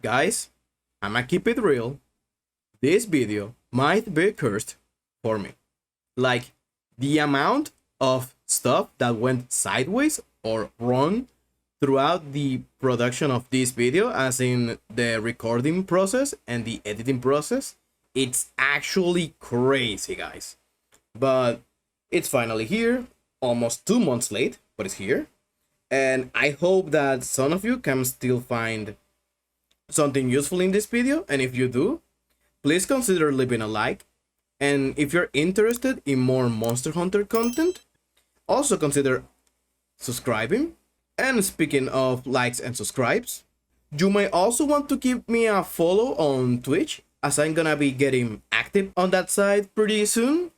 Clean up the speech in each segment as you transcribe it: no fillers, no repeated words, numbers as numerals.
Guys, I'ma keep it real. This video might be cursed for me. Like, the amount of stuff that went sideways or wrong throughout the production of this video, as in the recording process and the editing process, it's actually crazy, guys. But it's finally here, almost 2 months late, but it's here. And I hope that some of you can still find something useful in this video, and if you do, please consider leaving a like. And if you're interested in more Monster Hunter content, also consider subscribing. And speaking of likes and subscribes, you may also want to give me a follow on Twitch, as I'm gonna be getting active on that side pretty soon.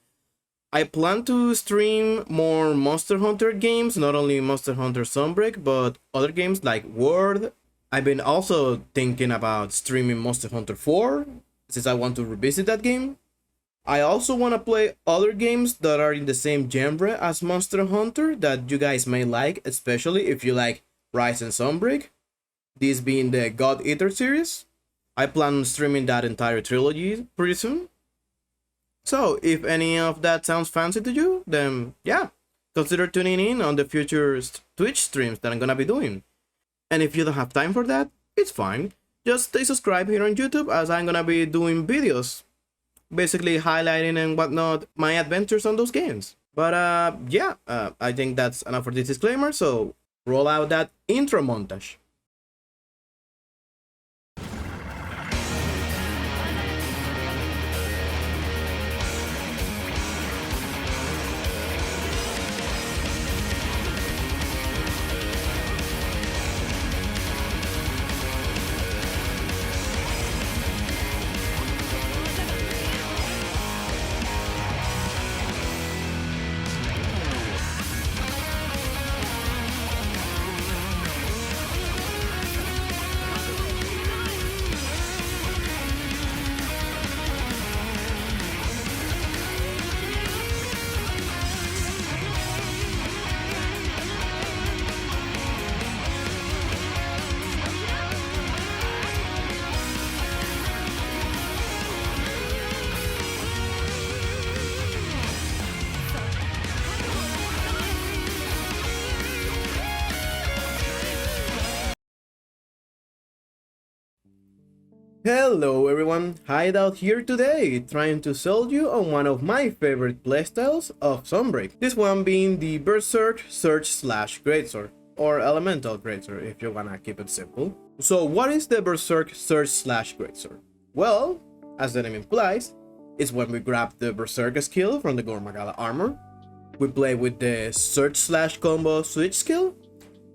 I plan to stream more Monster Hunter games, not only Monster Hunter Sunbreak, but other games like World. I've been also thinking about streaming Monster Hunter 4, since I want to revisit that game. I also want to play other games that are in the same genre as Monster Hunter that you guys may like, especially if you like Rise and Sunbreak, this being the God Eater series. I plan on streaming that entire trilogy pretty soon. So if any of that sounds fancy to you, then yeah, consider tuning in on the future Twitch streams that I'm gonna be doing. And if you don't have time for that, it's fine. Just stay subscribed here on YouTube, as I'm gonna be doing videos basically highlighting and whatnot my adventures on those games. But yeah, I think that's enough for this disclaimer, so roll out that intro montage. Hello everyone, Hideout here today, trying to sell you on one of my favorite playstyles of Sunbreak. This one being the Berserk Surge Slash Greatsword, or Elemental Greatsword if you wanna keep it simple. So what is the Berserk Surge Slash Greatsword? Well, as the name implies, it's when we grab the Berserk skill from the Gormagala armor, we play with the Surge Slash combo switch skill,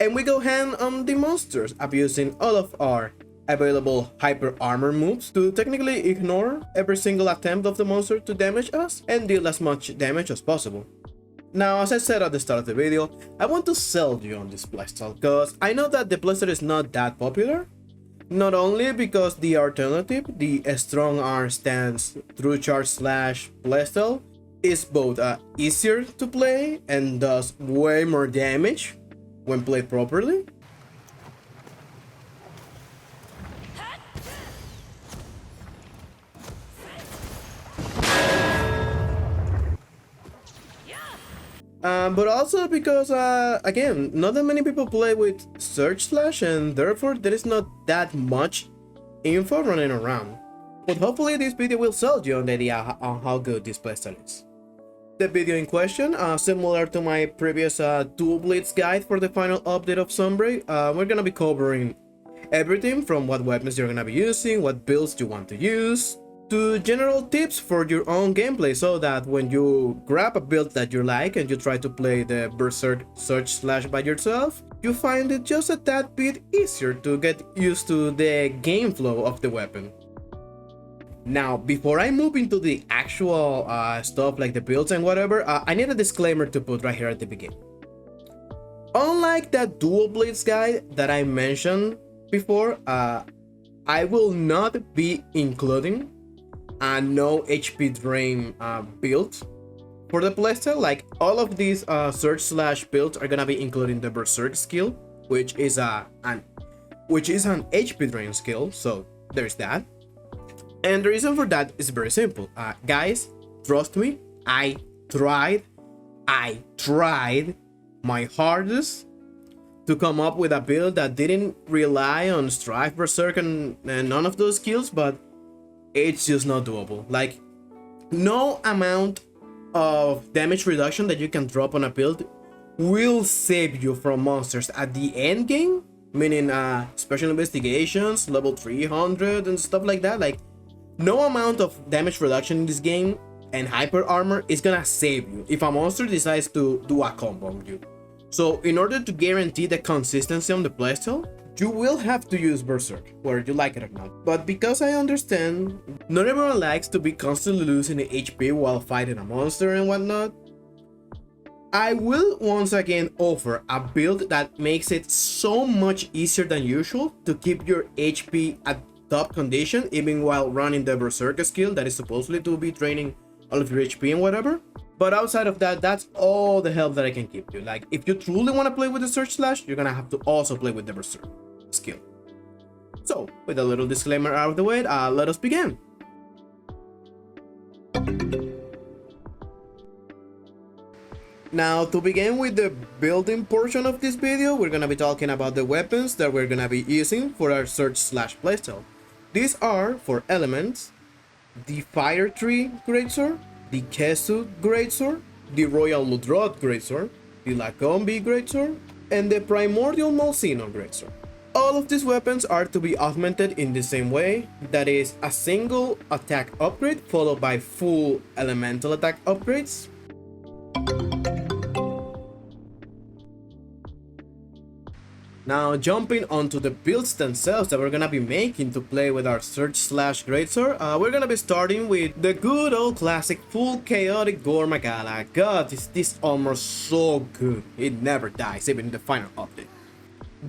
and we go hand on the monsters, abusing all of our available hyper armor moves to technically ignore every single attempt of the monster to damage us and deal as much damage as possible. Now, as I said at the start of the video, I want to sell you on this playstyle because I know that the playstyle is not that popular. Not only because the alternative, the Strongarm stance through charge slash playstyle, is both easier to play and does way more damage when played properly. But also because, again, not that many people play with Surge Slash, and therefore there is not that much info running around. But hopefully this video will sell you on the idea on how good this playstyle is. The video in question, similar to my previous Dual Blitz guide for the final update of Sunbreak, we're gonna be covering everything from what weapons you're gonna be using, what builds you want to use, to general tips for your own gameplay, so that when you grab a build that you like and you try to play the Berserk Surge Slash by yourself, you find it just a tad bit easier to get used to the game flow of the weapon. Now, before I move into the actual stuff like the builds and whatever, I need a disclaimer to put right here at the beginning. Unlike that Dual Blitz guide that I mentioned before, I will not be including a no HP drain build for the playstyle. Like, all of these Surge Slash builds are gonna be including the Berserk skill, which is an which is an HP drain skill, so there's that. And the reason for that is very simple. Guys, trust me, I tried my hardest to come up with a build that didn't rely on Strife Berserk and none of those skills, but it's just not doable. Like, no amount of damage reduction that you can drop on a build will save you from monsters at the end game, meaning special investigations, level 300 and stuff like that. Like, no amount of damage reduction in this game and hyper armor is gonna save you if a monster decides to do a combo on you. So in order to guarantee the consistency on the playstyle, you will have to use Berserk, whether you like it or not. But because I understand not everyone likes to be constantly losing HP while fighting a monster and whatnot, I will once again offer a build that makes it so much easier than usual to keep your HP at top condition even while running the Berserk skill that is supposedly to be draining all of your HP and whatever. But outside of that, that's all the help that I can give you. Like, if you truly want to play with the Surge Slash, you're gonna have to also play with the Berserk skill. So, with a little disclaimer out of the way, let us begin. Now, to begin with the building portion of this video, we're gonna be talking about the weapons that we're gonna be using for our Surge Slash playstyle. These are, for elements, the Fire Tree Greatsword, the Kesu Greatsword, the Royal Ludrod Greatsword, the Lacombe Greatsword, and the Primordial Malsino Greatsword. All of these weapons are to be augmented in the same way, that is, a single attack upgrade followed by full elemental attack upgrades. Now, jumping onto the builds themselves that we're gonna be making to play with our Surge Slash Greatsword, we're gonna be starting with the good old classic full chaotic Gore Magala. God, is this armor so good. It never dies, even in the final update.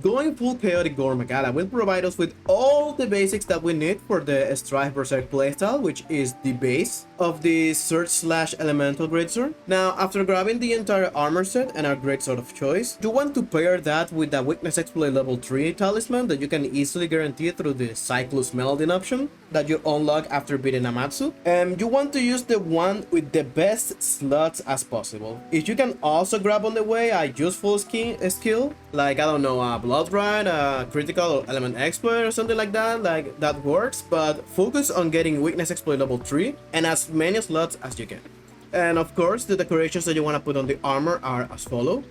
Going full chaotic Gore Magala will provide us with all the basics that we need for the Strife Berserk playstyle, which is the base of the Surge Slash Elemental Greatsword. Now, after grabbing the entire armor set and our greatsword of choice, you want to pair that with the weakness exploit level 3 talisman that you can easily guarantee through the Cyclus Melding option that you unlock after beating Amatsu. And you want to use the one with the best slots as possible. If you can also grab on the way a useful skill, like, I don't know, Blood Ride, critical or element exploit or something like that, that works, but focus on getting weakness exploit level 3 and as many slots as you can. And of course, the decorations that you want to put on the armor are as follow.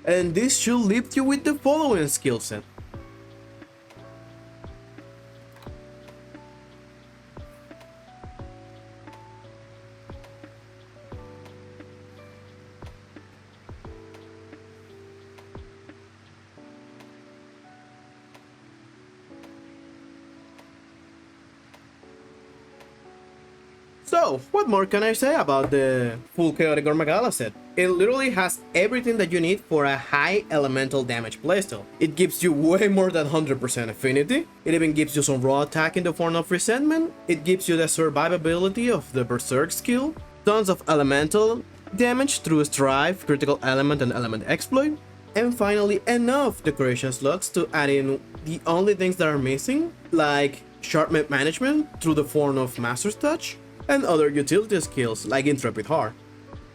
And this should leave you with the following skill set. So, what more can I say about the full Chaotic Gore Magala set? It literally has everything that you need for a high elemental damage playstyle. It gives you way more than 100% affinity. It even gives you some raw attack in the form of resentment. It gives you the survivability of the Berserk skill. Tons of elemental damage through Strife, critical element and element exploit. And finally, enough decoration slots to add in the only things that are missing, like sharpness management through the form of Master's Touch, and other utility skills like Intrepid Heart.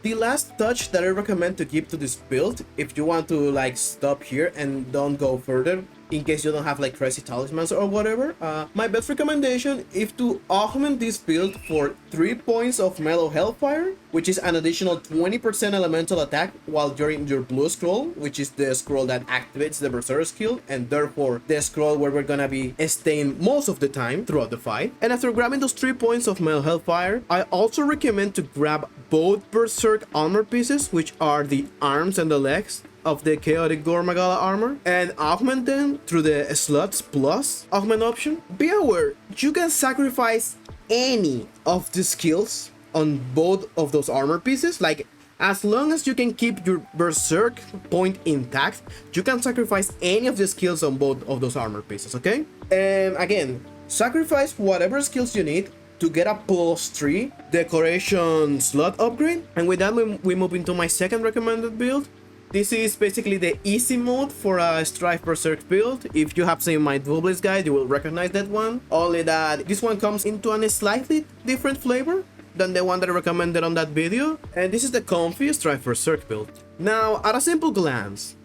The last touch that I recommend to keep to this build, if you want to like stop here and don't go further in case you don't have like crazy talismans or whatever, my best recommendation is to augment this build for 3 points of Mellow Hellfire, which is an additional 20% elemental attack while you're in your blue scroll, which is the scroll that activates the Berserk skill and therefore the scroll where we're gonna be staying most of the time throughout the fight. And after grabbing those 3 points of Mellow Hellfire, I also recommend to grab both Berserk armor pieces, which are the arms and the legs of the Chaotic Gore Magala armor, and augment them through the slots plus augment option. Be aware, you can sacrifice any of the skills on both of those armor pieces. Like, as long as you can keep your Berserk point intact, you can sacrifice any of the skills on both of those armor pieces, okay? And again, sacrifice whatever skills you need to get a +3 decoration slot upgrade. And with that, we move into my second recommended build. This is basically the easy mode for a Strife Berserk build. If you have seen my Dual Blades guide, you will recognize that one. Only that this one comes into a slightly different flavor than the one that I recommended on that video. And this is the comfy Strife Berserk build. Now, at a simple glance,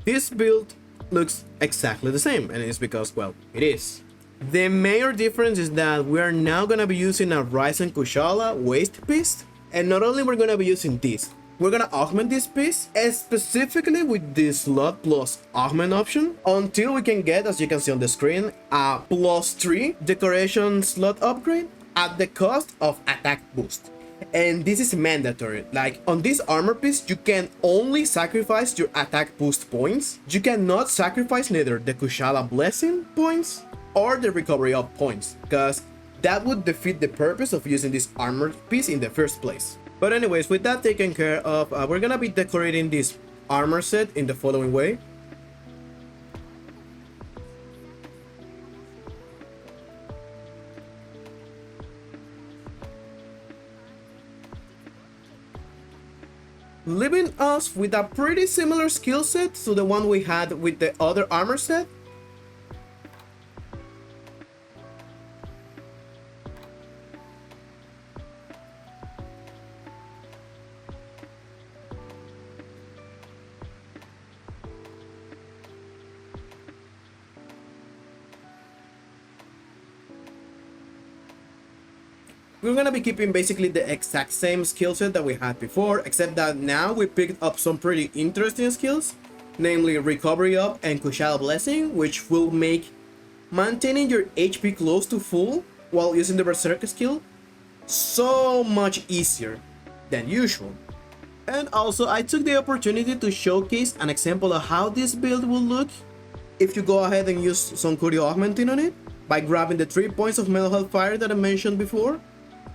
this build looks exactly the same, and it's because, well, it is. The major difference is that we are now gonna be using a Rise and Kushala waist piece, and not only we're gonna be using this, we're gonna augment this piece, specifically with this slot plus augment option, until we can get, as you can see on the screen, a +3 decoration slot upgrade at the cost of attack boost. And this is mandatory. Like, on this armor piece, you can only sacrifice your attack boost points. You cannot sacrifice neither the Kushala blessing points or the recovery up points, because that would defeat the purpose of using this armor piece in the first place. But anyways, with that taken care of, we're gonna be decorating this armor set in the following way. Leaving us with a pretty similar skill set to the one we had with the other armor set. We're gonna be keeping basically the exact same skill set that we had before, except that now we picked up some pretty interesting skills, namely Recovery Up and Kushala Blessing, which will make maintaining your HP close to full while using the Berserk skill so much easier than usual. And also, I took the opportunity to showcase an example of how this build will look if you go ahead and use some Qurio augmenting on it, by grabbing the 3 points of Mental Health Fire that I mentioned before,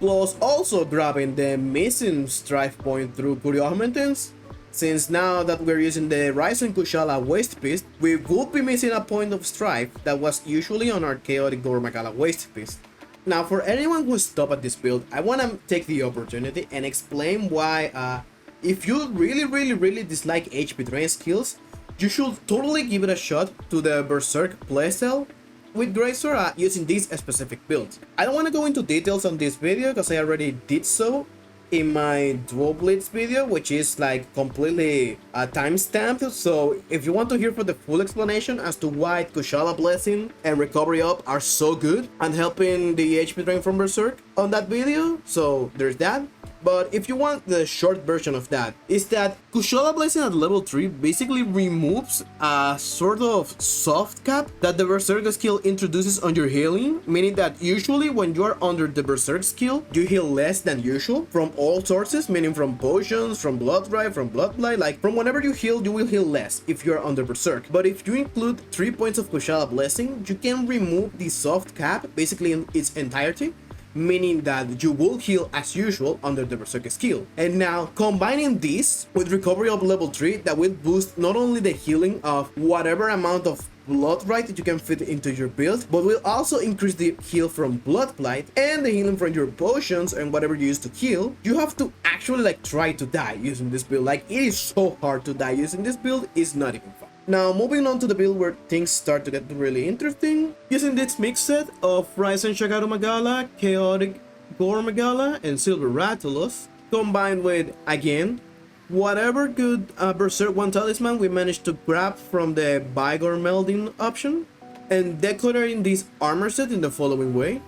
plus also grabbing the missing Strife point through Qurio augmentings. Since now that we're using the Rise and Kushala waist piece, we would be missing a point of Strife that was usually on our Chaotic Gore Magala waist piece. Now, for anyone who stopped at this build, I want to take the opportunity and explain why, if you really dislike HP drain skills, you should totally give it a shot to the Berserk playstyle with Greatsword using this specific build. I don't want to go into details on this video because I already did so in my Dual Blades video, which is like completely time-stamped. So if you want to hear for the full explanation as to why Kushala Blessing and Recovery Up are so good and helping the HP drain from Berserk on that video, so there's that. But if you want the short version of that, is that Kushala Blessing at level 3 basically removes a sort of soft cap that the Berserk skill introduces on your healing, meaning that usually when you are under the Berserk skill, you heal less than usual from all sources, meaning from potions, from blood drive, from blood blight, like from whenever you heal, you will heal less if you are under Berserk. But if you include 3 points of Kushala Blessing, you can remove the soft cap basically in its entirety, meaning that you will heal as usual under the Berserk skill. And now combining this with Recovery Up level 3, that will boost not only the healing of whatever amount of blood right that you can fit into your build, but will also increase the heal from blood blight and the healing from your potions and whatever you use to heal. You have to actually like try to die using this build. Like, it is so hard to die using this build, it's not even fun. Now, moving on to the build where things start to get really interesting, using this mix set of Rise and Shagaru Magala, Chaotic Gore Magala, and Silver Ratulus, combined with, again, whatever good Berserk 1 Talisman we managed to grab from the Vigor Melding option, and decorating this armor set in the following way.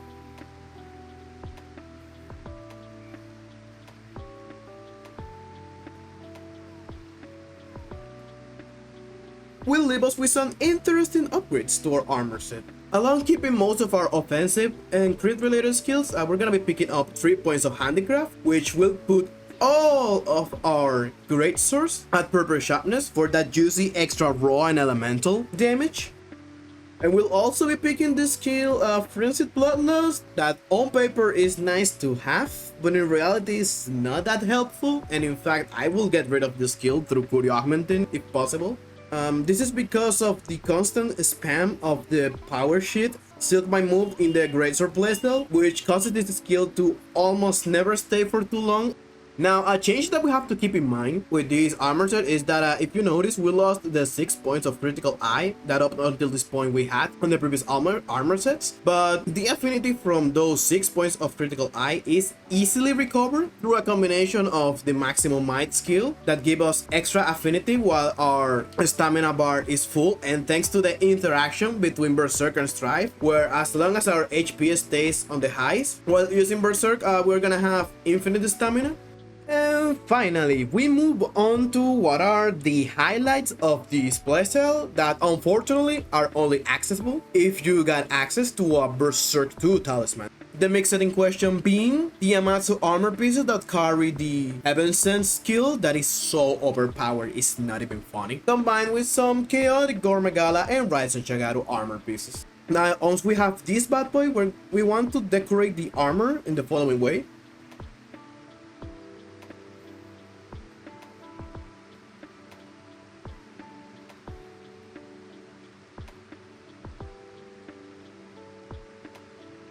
Will leave us with some interesting upgrades to our armor set. Along keeping most of our offensive and crit related skills, we're gonna be picking up 3 points of handicraft, which will put all of our Greatswords at purple sharpness for that juicy extra raw and elemental damage. And we'll also be picking the skill of Frenzied Bloodlust, that on paper is nice to have, but in reality is not that helpful, and in fact I will get rid of the skill through Qurio augmenting if possible. This is because of the constant spam of the power sheet Silkbind Move in the Greatsword playstyle, which causes this skill to almost never stay for too long. Now, a change that we have to keep in mind with this armor set is that if you notice, we lost the 6 points of critical eye that up until this point we had on the previous armor sets, but the affinity from those 6 points of critical eye is easily recovered through a combination of the maximum might skill that give us extra affinity while our stamina bar is full, and thanks to the interaction between Berserk and Strife, where as long as our HP stays on the highs while using Berserk, we're gonna have infinite stamina. And finally, we move on to what are the highlights of this playstyle that unfortunately are only accessible if you got access to a Berserk 2 Talisman. The mix set in question being the Amatsu armor pieces that carry the Heaven Sent skill that is so overpowered it's not even funny, combined with some chaotic Gormagala and Rise and Shagaru armor pieces. Now, once we have this bad boy, we want to decorate the armor in the following way.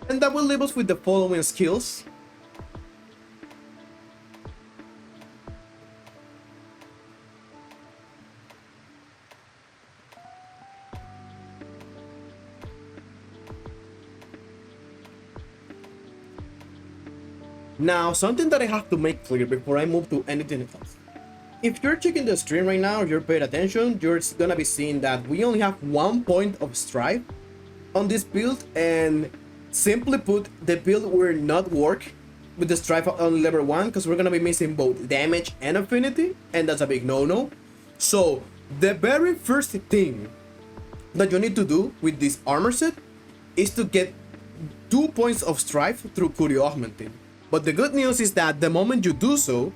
And that will leave us with the following skills. Now, something that I have to make clear before I move to anything else. If you're checking the stream right now, or you're paying attention, you're gonna be seeing that we only have 1 point of strife on this build, and simply put, the build will not work with the strife on level 1 because we're gonna be missing both damage and affinity, and that's a big no-no. So the very first thing that you need to do with this armor set is to get 2 points of strife through Qurio augmenting. But the good news is that the moment you do so,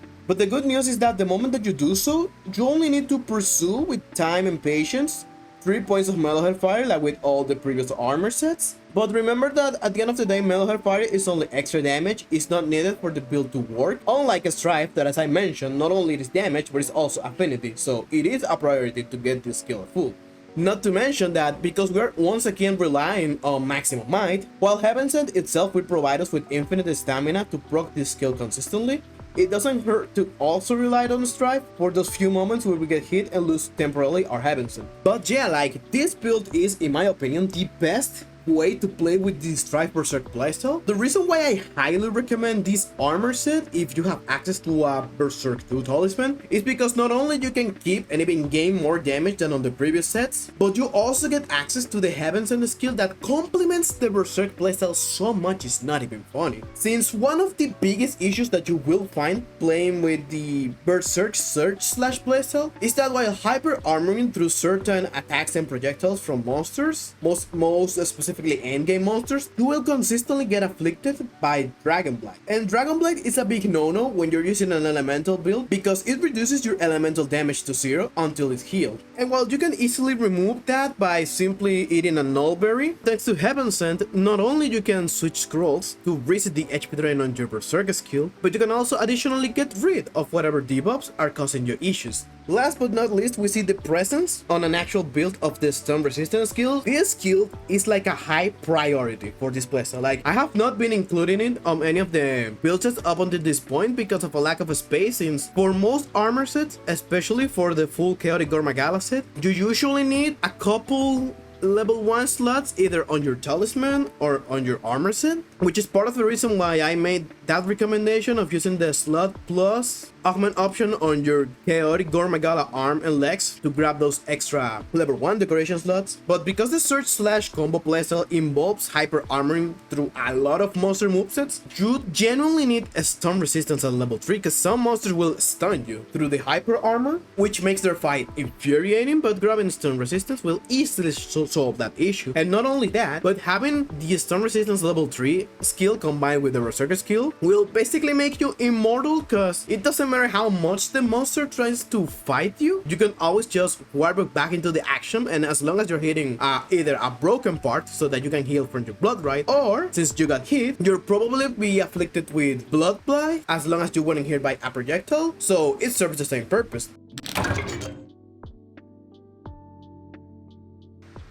you only need to pursue with time and patience 3 points of Metal Hellfire like with all the previous armor sets. But remember that at the end of the day, Metal Hellfire is only extra damage, it's not needed for the build to work. Unlike a Strife that, as I mentioned, not only is damage but it's also affinity, so it is a priority to get this skill full. Not to mention that because we're once again relying on maximum might, while Heaven Sent itself will provide us with infinite stamina to proc this skill consistently, it doesn't hurt to also rely on Strife for those few moments where we get hit and lose temporarily our Heaven Sent. But yeah, like, this build is, in my opinion, the best way to play with the Strife Berserk playstyle. The reason why I highly recommend this armor set if you have access to a Berserk 2 Talisman is because not only you can keep and even gain more damage than on the previous sets, but you also get access to the Heavens and the skill that complements the Berserk playstyle so much it's not even funny. Since one of the biggest issues that you will find playing with the Berserk Surge Slash playstyle is that while hyper armoring through certain attacks and projectiles from monsters, most specifically endgame monsters, you will consistently get afflicted by Dragonblight. And Dragonblight is a big no-no when you're using an elemental build because it reduces your elemental damage to 0 until it's healed. And while you can easily remove that by simply eating a nullberry, thanks to Heaven Sent, not only you can switch scrolls to reset the HP drain on your Berserk skill, but you can also additionally get rid of whatever debuffs are causing you issues. Last but not least, we see the presence on an actual build of the stun resistance skill. This skill is like a high priority for this playstyle. Like, I have not been including it on any of the build sets up until this point because of a lack of space, since for most armor sets, especially for the full chaotic Gormagala set, you usually need a couple level 1 slots either on your talisman or on your armor set, which is part of the reason why I made that recommendation of using the slot plus augment option on your chaotic Gormagala arm and legs to grab those extra level 1 decoration slots. But because the Surge Slash combo playstyle involves hyper armoring through a lot of monster movesets, you genuinely need a stun resistance at level 3 because some monsters will stun you through the hyper armor, which makes their fight infuriating, but grabbing stun resistance will easily solve that issue. And not only that, but having the stun resistance level 3 skill combined with the Berserker skill will basically make you immortal, because it doesn't matter how much the monster tries to fight you, you can always just warp back into the action, and as long as you're hitting either a broken part so that you can heal from your blood right, or since you got hit, you'll probably be afflicted with blood blight as long as you weren't hit by a projectile, so it serves the same purpose.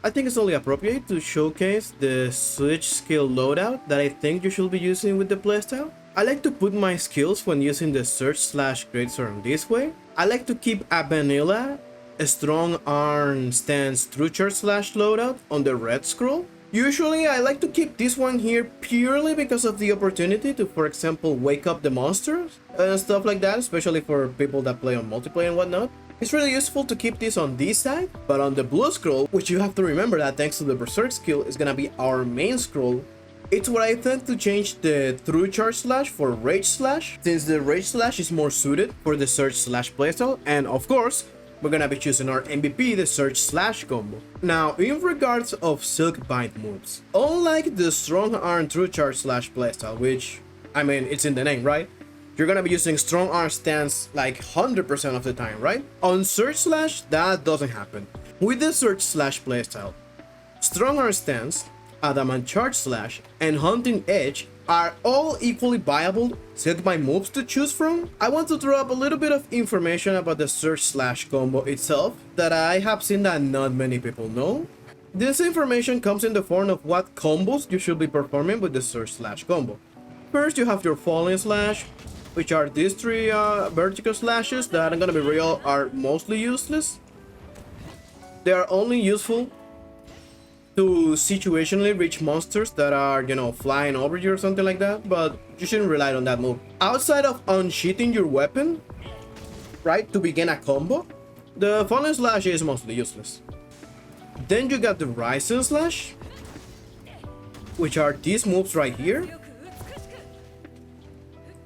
I think it's only appropriate to showcase the switch skill loadout that I think you should be using with the playstyle. I like to put my skills when using the Surge Slash Greatsword this way. I like to keep a vanilla, a strong arm stance true charge slash loadout on the red scroll. Usually I like to keep this one here purely because of the opportunity to, for example, wake up the monsters and stuff like that, especially for people that play on multiplayer and whatnot. It's really useful to keep this on this side, but on the blue scroll, which you have to remember that thanks to the Berserk skill is gonna be our main scroll, it's where I tend to change the True Charge Slash for Rage Slash, since the Rage Slash is more suited for the Surge Slash playstyle, and of course, we're gonna be choosing our MVP, the Surge Slash combo. Now, in regards of Silkbind Moves, unlike the Strong Arm True Charge Slash playstyle, which, I mean, it's in the name, right? You're gonna be using Strong Arm Stance like 100% of the time, right? On Surge Slash, that doesn't happen. With the Surge Slash playstyle, Strong Arm Stance, Adamant Charge Slash, and Hunting Edge are all equally viable Silkbind moves to choose from. I want to throw up a little bit of information about the Surge Slash combo itself that I have seen that not many people know. This information comes in the form of what combos you should be performing with the Surge Slash combo. First, you have your Falling Slash, which are these three vertical slashes that, I'm gonna be real, are mostly useless. They are only useful to situationally reach monsters that are, you know, flying over you or something like that, but you shouldn't rely on that move. Outside of unsheathing your weapon, right, to begin a combo, the Falling Slash is mostly useless. Then you got the Rising Slash, which are these moves right here.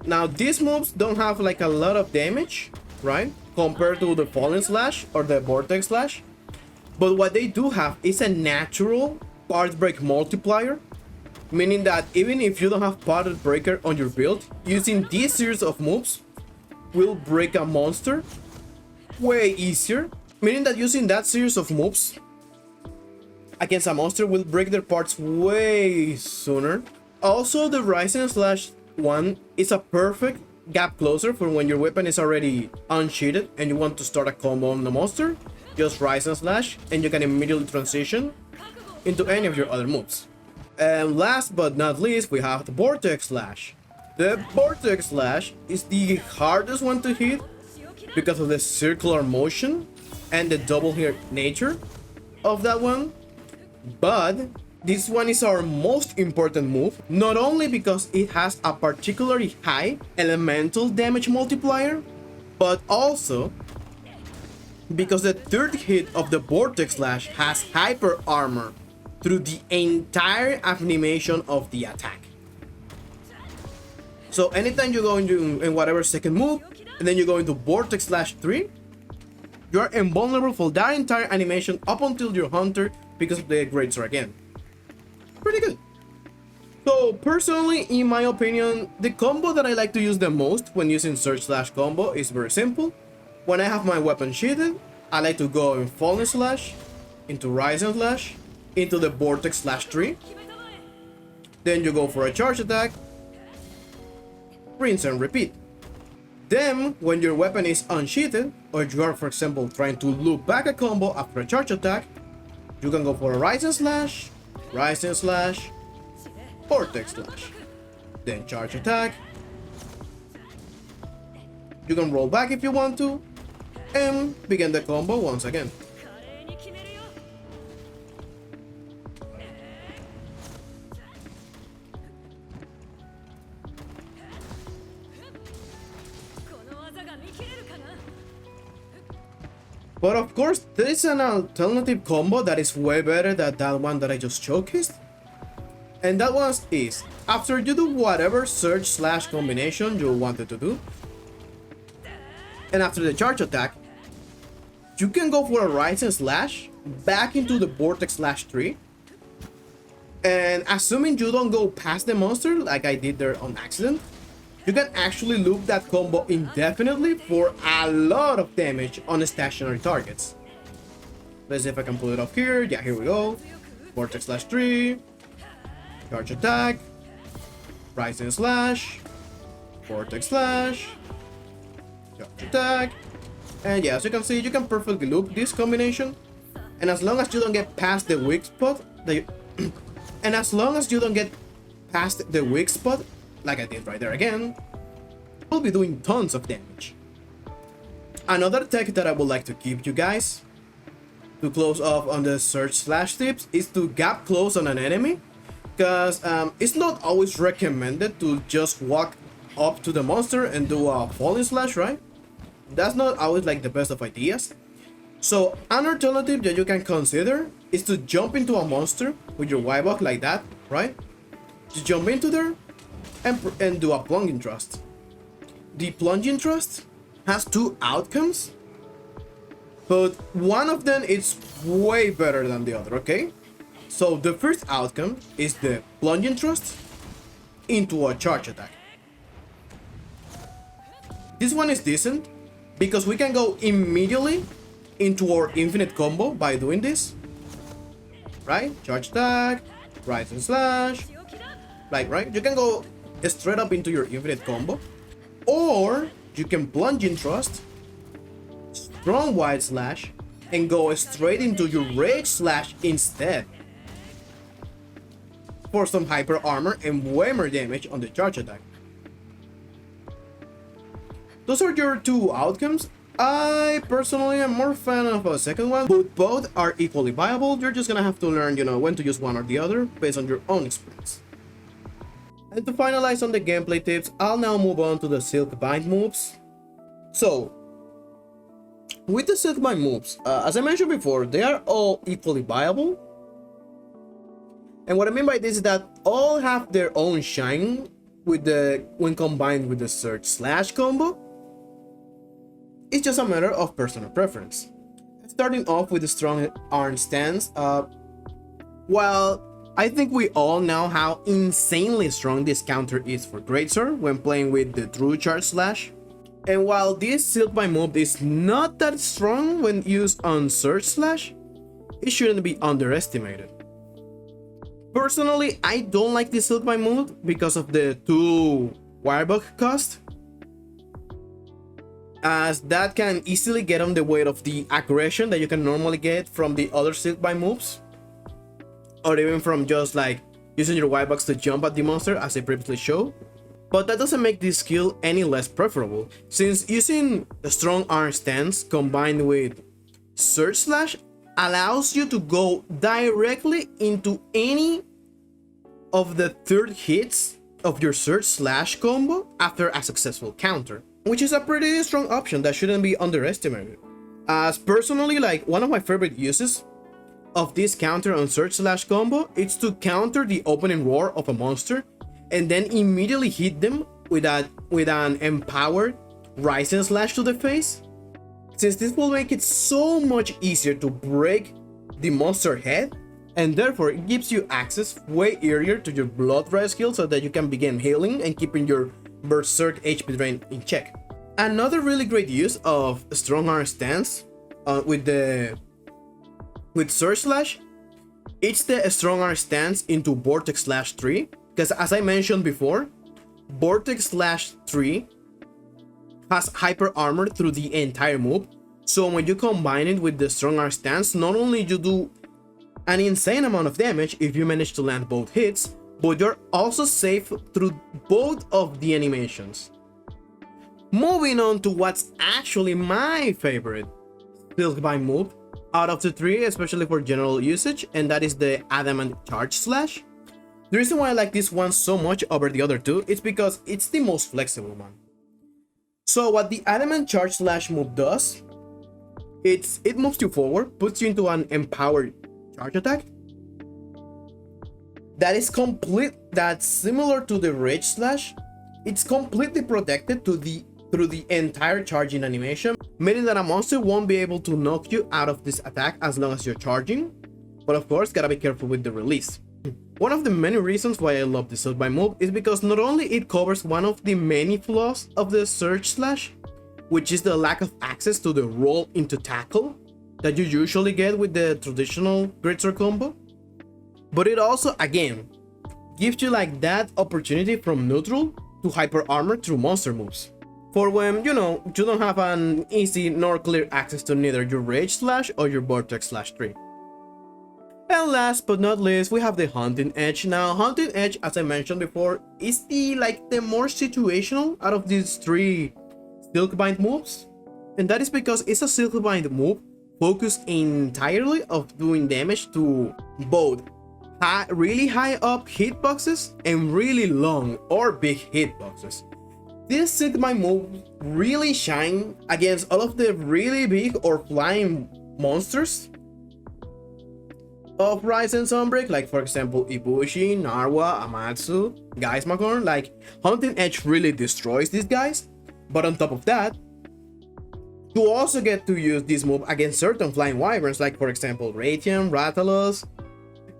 Now, these moves don't have like a lot of damage, right, compared to the Falling Slash or the Vortex Slash. But what they do have is a natural part break multiplier, meaning that even if you don't have part breaker on your build, using this series of moves will break a monster way easier, meaning that using that series of moves against a monster will break their parts way sooner. Also, the Rising Slash one is a perfect gap closer for when your weapon is already unsheathed and you want to start a combo on the monster. Just Rise and Slash, and you can immediately transition into any of your other moves. And last but not least, we have the Vortex Slash. The Vortex Slash is the hardest one to hit because of the circular motion and the double hit nature of that one. But this one is our most important move, not only because it has a particularly high elemental damage multiplier, but also because the third hit of the Vortex Slash has hyper armor through the entire animation of the attack. So anytime you go in whatever second move, and then you go into Vortex Slash 3, you are invulnerable for that entire animation up until your Hunter because of the Greatsword again. Pretty good. So personally, in my opinion, the combo that I like to use the most when using Surge Slash combo is very simple. When I have my weapon sheathed, I like to go in Falling Slash, into Rising Slash, into the Vortex Slash 3. Then you go for a charge attack, rinse and repeat. Then, when your weapon is unsheathed, or you are, for example, trying to loop back a combo after a charge attack, you can go for a Rising Slash, Vortex Slash, then charge attack. You can roll back if you want to, and begin the combo once again. But of course, there is an alternative combo that is way better than that one that I just showcased. And that one is, after you do whatever Surge Slash combination you wanted to do, and after the charge attack, you can go for a Rising Slash back into the Vortex Slash 3. And assuming you don't go past the monster like I did there on accident, you can actually loop that combo indefinitely for a lot of damage on stationary targets. Let's see if I can pull it off here. Yeah, here we go. Vortex Slash 3, charge attack, Rising Slash, Vortex Slash, charge attack. And yeah, as you can see, you can perfectly loop this combination And as long as you don't get past the weak spot, and as long as you don't get past the weak spot, like I did right there again, you'll be doing tons of damage. Another tech that I would like to give you guys to close off on the Surge Slash tips is to gap close on an enemy, because it's not always recommended to just walk up to the monster and do a falling slash, right? That's not always like the best of ideas. So an alternative that you can consider is to jump into a monster with your Y-Buck like that, right? Just jump into there and do a plunging thrust. The plunging thrust has two outcomes, but one of them is way better than the other, okay? So the first outcome is the plunging thrust into a charge attack. This one is decent because we can go immediately into our infinite combo by doing this, right? Charge attack, rise and slash, like, right? You can go straight up into your infinite combo, or you can plunge in thrust, strong wide slash, and go straight into your rage slash instead for some hyper armor and way more damage on the charge attack. Those are your two outcomes. I personally am more fan of a second one, but both are equally viable. You're just gonna have to learn, you know, when to use one or the other based on your own experience. And to finalize on the gameplay tips, I'll now move on to the Silkbind Moves. So, with the Silkbind Moves, as I mentioned before, they are all equally viable. And what I mean by this is that all have their own shine when combined with the Surge Slash combo. It's just a matter of personal preference. Starting off with the Strongarm stance, while I think we all know how insanely strong this counter is for Greatsword when playing with the true charge slash, and while this Silkbind move is not that strong when used on Surge Slash, it shouldn't be underestimated. Personally, I don't like this Silkbind move because of the 2 Wirebug cost, as that can easily get on the weight of the aggression that you can normally get from the other Silkbind moves, or even from just like using your Y-Bucks to jump at the monster as I previously showed. But that doesn't make this skill any less preferable, since using the Strongarm stance combined with Surge Slash allows you to go directly into any of the third hits of your Surge Slash combo after a successful counter, which is a pretty strong option that shouldn't be underestimated. As personally, like, one of my favorite uses of this counter on Surge Slash combo is to counter the opening roar of a monster and then immediately hit them with an empowered Rise and Slash to the face, since this will make it so much easier to break the monster head, and therefore it gives you access way earlier to your blood rise skill so that you can begin healing and keeping your Berserk HP drain in check. Another really great use of Strongarm stance with Surge Slash, it's the Strongarm stance into Vortex Slash 3, because as I mentioned before, Vortex Slash 3 has hyper armor through the entire move, so when you combine it with the Strongarm stance, not only you do an insane amount of damage if you manage to land both hits, but you're also safe through both of the animations. Moving on to what's actually my favorite Silkbind move out of the 3, especially for general usage, and that is the Adamant Charge Slash. The reason why I like this one so much over the other 2 is because it's the most flexible one. So what the Adamant Charge Slash move does, it moves you forward, puts you into an empowered charge attack that's similar to the Rage Slash. It's completely protected through the entire charging animation, meaning that a monster won't be able to knock you out of this attack as long as you're charging, but of course gotta be careful with the release. One of the many reasons why I love the Silkbind move is because not only it covers one of the many flaws of the Surge Slash, which is the lack of access to the roll into tackle that you usually get with the traditional Greatsword combo, but it also, again, gives you like that opportunity from neutral to hyper armor through monster moves, for when, you don't have an easy nor clear access to neither your Rage Slash or your Vortex Slash 3. And last but not least, we have the Hunting Edge. Now, Hunting Edge, as I mentioned before, is the more situational out of these three Silkbind moves. And that is because it's a Silkbind move focused entirely of doing damage to both really high up hitboxes and really long or big hitboxes. This Silkbind move really shine against all of the really big or flying monsters of Rise and Sunbreak, like for example Ibushi, Narwa, Amatsu, Geismagorn. Like, Hunting Edge really destroys these guys. But on top of that, you also get to use this move against certain flying wyverns, like for example Radiant, Rathalos,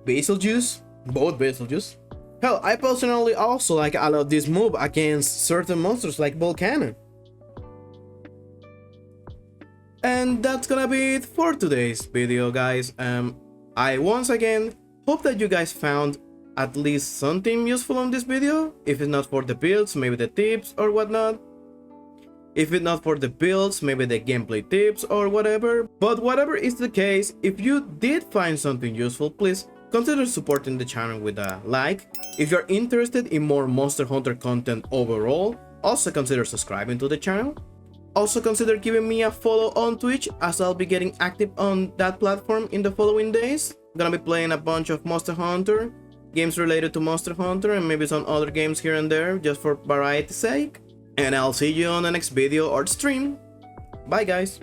Basiljuice, both Basiljuice. Hell, I personally also like a lot this move against certain monsters like Volcano. And that's gonna be it for today's video, guys. I once again hope that you guys found at least something useful on this video. If it's not for the builds, maybe the tips or whatnot. If it's not for the builds, maybe the gameplay tips or whatever. But whatever is the case, if you did find something useful, please consider supporting the channel with a like. If you're interested in more Monster Hunter content overall, also consider subscribing to the channel. Also consider giving me a follow on Twitch, as I'll be getting active on that platform in the following days. I'm gonna be playing a bunch of Monster Hunter, games related to Monster Hunter, and maybe some other games here and there, just for variety's sake. And I'll see you on the next video or stream. Bye guys!